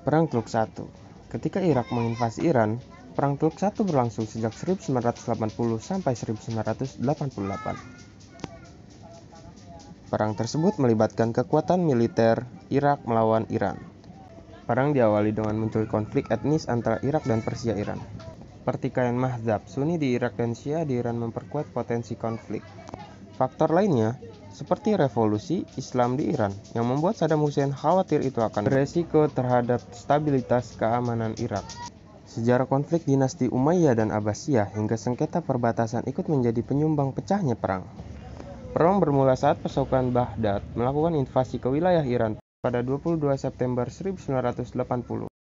Perang Teluk I. Ketika Irak menginvasi Iran, Perang Teluk I berlangsung sejak 1980 sampai 1988. Perang tersebut melibatkan kekuatan militer Irak melawan Iran. Perang diawali dengan muncul konflik etnis antara Irak dan Persia Iran. Pertikaian mazhab Sunni di Irak dan Syiah di Iran memperkuat potensi konflik. Faktor lainnya, seperti revolusi Islam di Iran, yang membuat Saddam Hussein khawatir itu akan beresiko terhadap stabilitas keamanan Irak. Sejarah konflik dinasti Umayyah dan Abbasiyah hingga sengketa perbatasan ikut menjadi penyumbang pecahnya perang. Perang bermula saat pasukan Baghdad melakukan invasi ke wilayah Iran pada 22 September 1980.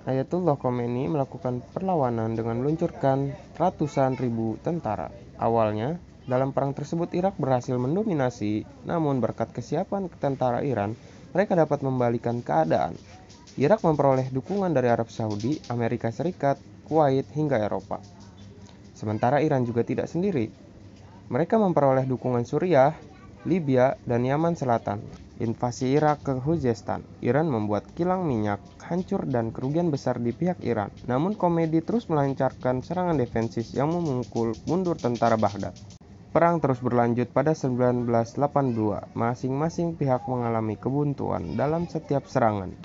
Ayatullah Khomeini melakukan perlawanan dengan meluncurkan ratusan ribu tentara. Awalnya, dalam perang tersebut Irak berhasil mendominasi, namun berkat kesiapan tentara Iran, mereka dapat membalikan keadaan. Irak memperoleh dukungan dari Arab Saudi, Amerika Serikat, Kuwait, hingga Eropa. Sementara Iran juga tidak sendiri. Mereka memperoleh dukungan Suriah, Libya, dan Yaman Selatan. Invasi Irak ke Khuzestan, Iran membuat kilang minyak hancur dan kerugian besar di pihak Iran. Namun Khomeini terus melancarkan serangan defensif yang memukul mundur tentara Baghdad. Perang terus berlanjut pada 1982. Masing-masing pihak mengalami kebuntuan dalam setiap serangan.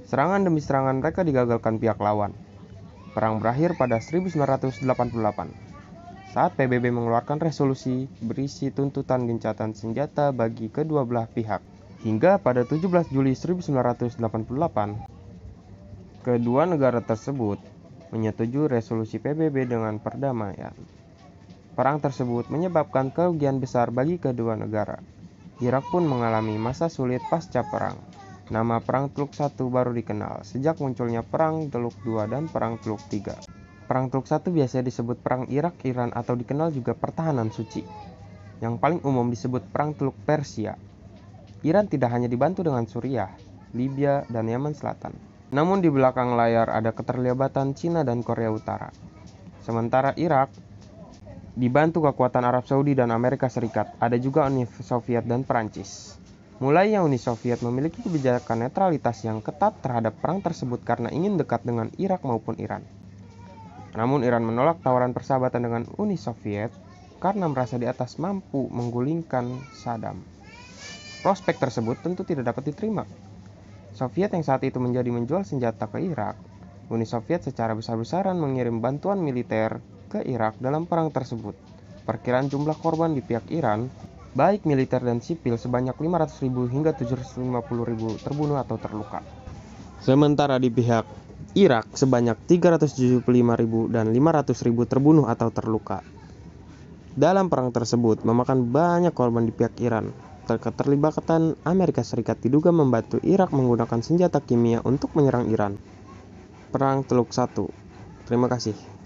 Serangan demi serangan mereka digagalkan pihak lawan. Perang berakhir pada 1988. Saat PBB mengeluarkan resolusi berisi tuntutan gencatan senjata bagi kedua belah pihak. Hingga pada 17 Juli 1988, kedua negara tersebut menyetujui resolusi PBB dengan perdamaian. Perang tersebut menyebabkan kerugian besar bagi kedua negara. Irak pun mengalami masa sulit pasca perang. Nama Perang Teluk I baru dikenal sejak munculnya Perang Teluk II dan Perang Teluk III. Perang Teluk I biasa disebut Perang Irak-Iran atau dikenal juga Pertahanan Suci. Yang paling umum disebut Perang Teluk Persia. Iran tidak hanya dibantu dengan Suriah, Libya, dan Yaman Selatan. Namun di belakang layar ada keterlibatan Cina dan Korea Utara. Sementara Irak dibantu kekuatan Arab Saudi dan Amerika Serikat, ada juga Uni Soviet dan Perancis. Mulai Uni Soviet memiliki kebijakan netralitas yang ketat terhadap perang tersebut karena ingin dekat dengan Irak maupun Iran. Namun Iran menolak tawaran persahabatan dengan Uni Soviet karena merasa di atas mampu menggulingkan Saddam. Prospek tersebut tentu tidak dapat diterima. Soviet yang saat itu menjual senjata ke Irak, Uni Soviet secara besar-besaran mengirim bantuan militer ke Irak dalam perang tersebut. Perkiraan jumlah korban di pihak Iran, baik militer dan sipil, sebanyak 500.000 hingga 750.000 terbunuh atau terluka. Sementara di pihak Irak sebanyak 375.000 dan 500.000 terbunuh atau terluka. Dalam perang tersebut memakan banyak korban di pihak Iran. Keterlibatan Amerika Serikat diduga membantu Irak menggunakan senjata kimia untuk menyerang Iran. Perang Teluk I. Terima kasih.